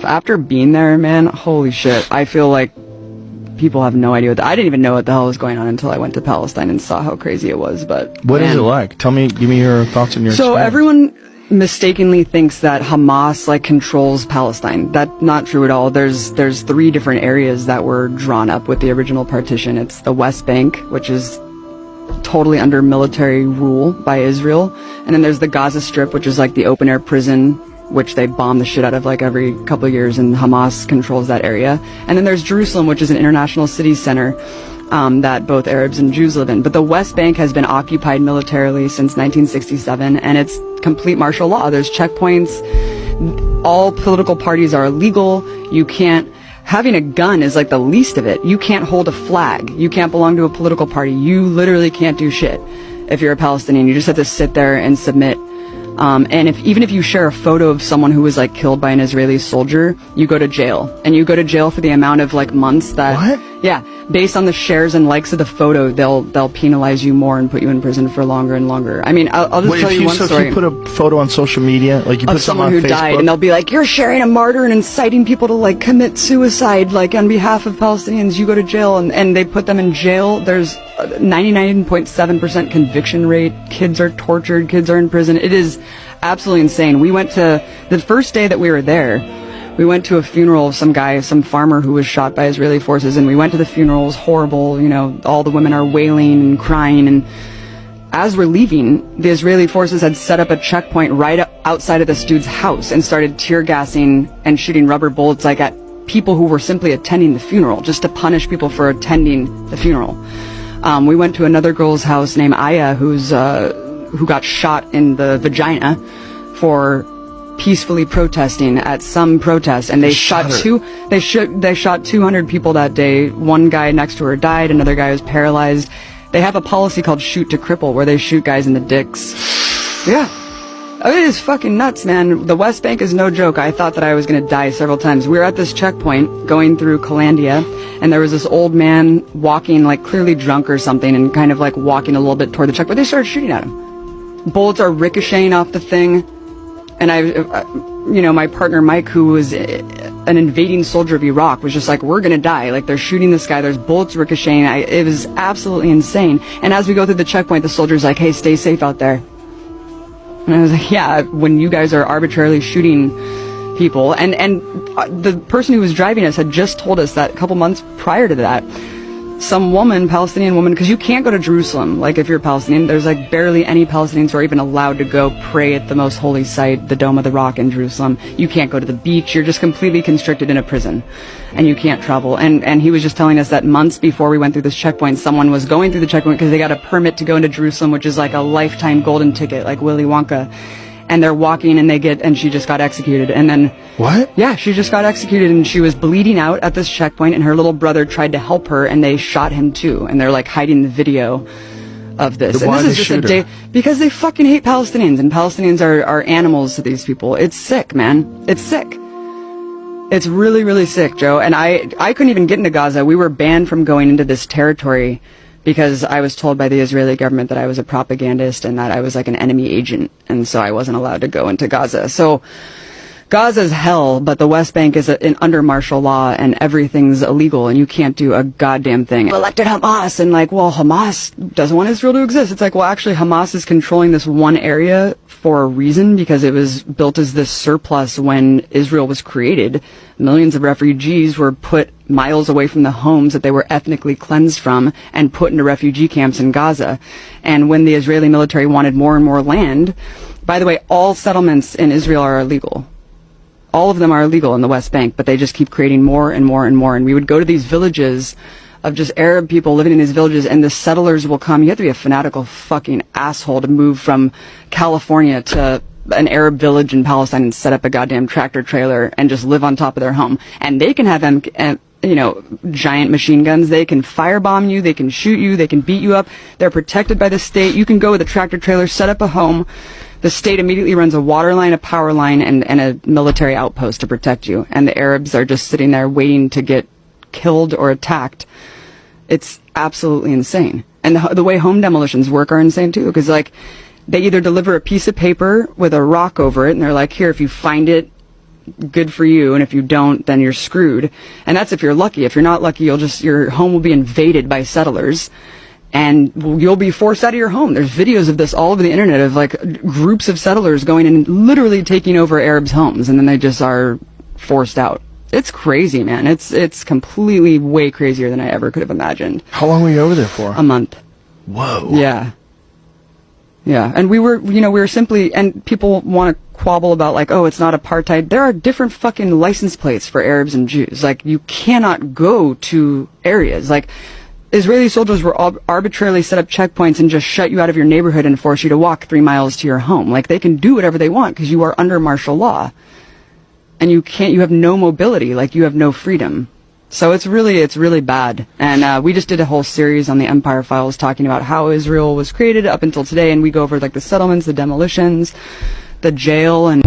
After being there, man, holy shit, I feel like people have no idea I didn't even know what the hell was going on until I went to Palestine and saw how crazy it was. But what is it like? Give me your thoughts and your So experience. Everyone mistakenly thinks that Hamas like controls Palestine. That's not true at all. There's 3 different areas that were drawn up with the original partition. It's the West Bank, which is totally under military rule by Israel, and then there's the Gaza Strip, which is like the open air prison, which they bomb the shit out of like every couple of years, and Hamas controls that area. And then there's Jerusalem, which is an international city center that both Arabs and Jews live in. But the West Bank has been occupied militarily since 1967, and it's complete martial law. There's checkpoints. All political parties are illegal. You can't. Having a gun is like the least of it. You can't hold a flag. You can't belong to a political party. You literally can't do shit if you're a Palestinian. You just have to sit there and submit. And even if you share a photo of someone who was like killed by an Israeli soldier, you go to jail. And you go to jail for the amount of like months that... What? Yeah. Based on the shares and likes of the photo, they'll penalize you more and put you in prison for longer and longer. I mean, I'll just tell you one story. If you put a photo on social media, like you put someone on who Facebook, died, and they'll be like, you're sharing a martyr and inciting people to like commit suicide, like on behalf of Palestinians, you go to jail, and they put them in jail. There's 99.7% conviction rate. Kids are tortured, kids are in prison. It is absolutely insane. We went to, the first day that we were there, we went to a funeral of some guy, some farmer who was shot by Israeli forces, and we went to the funeral. It was horrible. You know, all the women are wailing and crying, and as we're leaving, the Israeli forces had set up a checkpoint right outside of this dude's house and started tear gassing and shooting rubber bullets like at people who were simply attending the funeral, just to punish people for attending the funeral. We went to another girl's house named Aya, who got shot in the vagina for peacefully protesting at some protest, and they shot 200 people that day. One guy next to her died, another guy was paralyzed. They have a policy called shoot to cripple, where they shoot guys in the dicks. Yeah. It is fucking nuts, man. The West Bank is no joke. I thought that I was gonna die several times. We were at this checkpoint going through Calandia, and there was this old man walking, like clearly drunk or something, and kind of like walking a little bit toward the checkpoint. They started shooting at him. Bullets are ricocheting off the thing. And my partner Mike, who was an invading soldier of Iraq, was just like, we're gonna die. Like, they're shooting this guy, there's bullets ricocheting. It was absolutely insane. And as we go through the checkpoint, the soldier's like, hey, stay safe out there. And I was like, yeah, when you guys are arbitrarily shooting people. And the person who was driving us had just told us that a couple months prior to that, some woman, Palestinian woman, because you can't go to Jerusalem, like if you're Palestinian, there's like barely any Palestinians who are even allowed to go pray at the most holy site, the Dome of the Rock in Jerusalem. You can't go to the beach, you're just completely constricted in a prison, and you can't travel. And he was just telling us that months before we went through this checkpoint, someone was going through the checkpoint because they got a permit to go into Jerusalem, which is like a lifetime golden ticket, like Willy Wonka. And they're walking and she just got executed. And then... What? Yeah, she just got executed, and she was bleeding out at this checkpoint, and her little brother tried to help her, and they shot him too. And they're like hiding the video of this. Why and this is just a day... Because they fucking hate Palestinians, and Palestinians are animals to these people. It's sick, man. It's sick. It's really, really sick, Joe. And I couldn't even get into Gaza. We were banned from going into this territory because I was told by the Israeli government that I was a propagandist and that I was like an enemy agent, and so I wasn't allowed to go into Gaza. So Gaza's hell, but the West Bank is under martial law, and everything's illegal, and you can't do a goddamn thing. Elected Hamas, and like, well, Hamas doesn't want Israel to exist. It's like, well, actually, Hamas is controlling this one area for a reason, because it was built as this surplus when Israel was created. Millions of refugees were put miles away from the homes that they were ethnically cleansed from and put into refugee camps in Gaza. And when the Israeli military wanted more and more land, by the way, all settlements in Israel are illegal. All of them are illegal in the West Bank, but they just keep creating more and more and more. And we would go to these villages of just Arab people living in these villages, and the settlers will come. You have to be a fanatical fucking asshole to move from California to an Arab village in Palestine and set up a goddamn tractor trailer and just live on top of their home. And they can have them, giant machine guns. They can firebomb you, they can shoot you, they can beat you up. They're protected by the state. You can go with a tractor trailer, set up a home. The state immediately runs a water line, a power line, and a military outpost to protect you. And the Arabs are just sitting there waiting to get killed or attacked. It's absolutely insane. And the way home demolitions work are insane too, because like, they either deliver a piece of paper with a rock over it, and they're like, here, if you find it, good for you, and if you don't, then you're screwed. And that's if you're lucky. If you're not lucky, your home will be invaded by settlers, and you'll be forced out of your home. There's videos of this all over the internet of like groups of settlers going and literally taking over Arabs' homes, and then they just are forced out. It's crazy, man. It's completely way crazier than I ever could have imagined. How long were you over there for? A month. Whoa. Yeah. Yeah. And we were simply, and people want to quabble about like, oh, it's not apartheid. There are different fucking license plates for Arabs and Jews. Like, you cannot go to areas. Like, Israeli soldiers were arbitrarily set up checkpoints and just shut you out of your neighborhood and force you to walk 3 miles to your home. Like, they can do whatever they want because you are under martial law. And you have no mobility, like you have no freedom. So it's really bad. And we just did a whole series on the Empire Files talking about how Israel was created up until today, and we go over like the settlements, the demolitions, the jail, and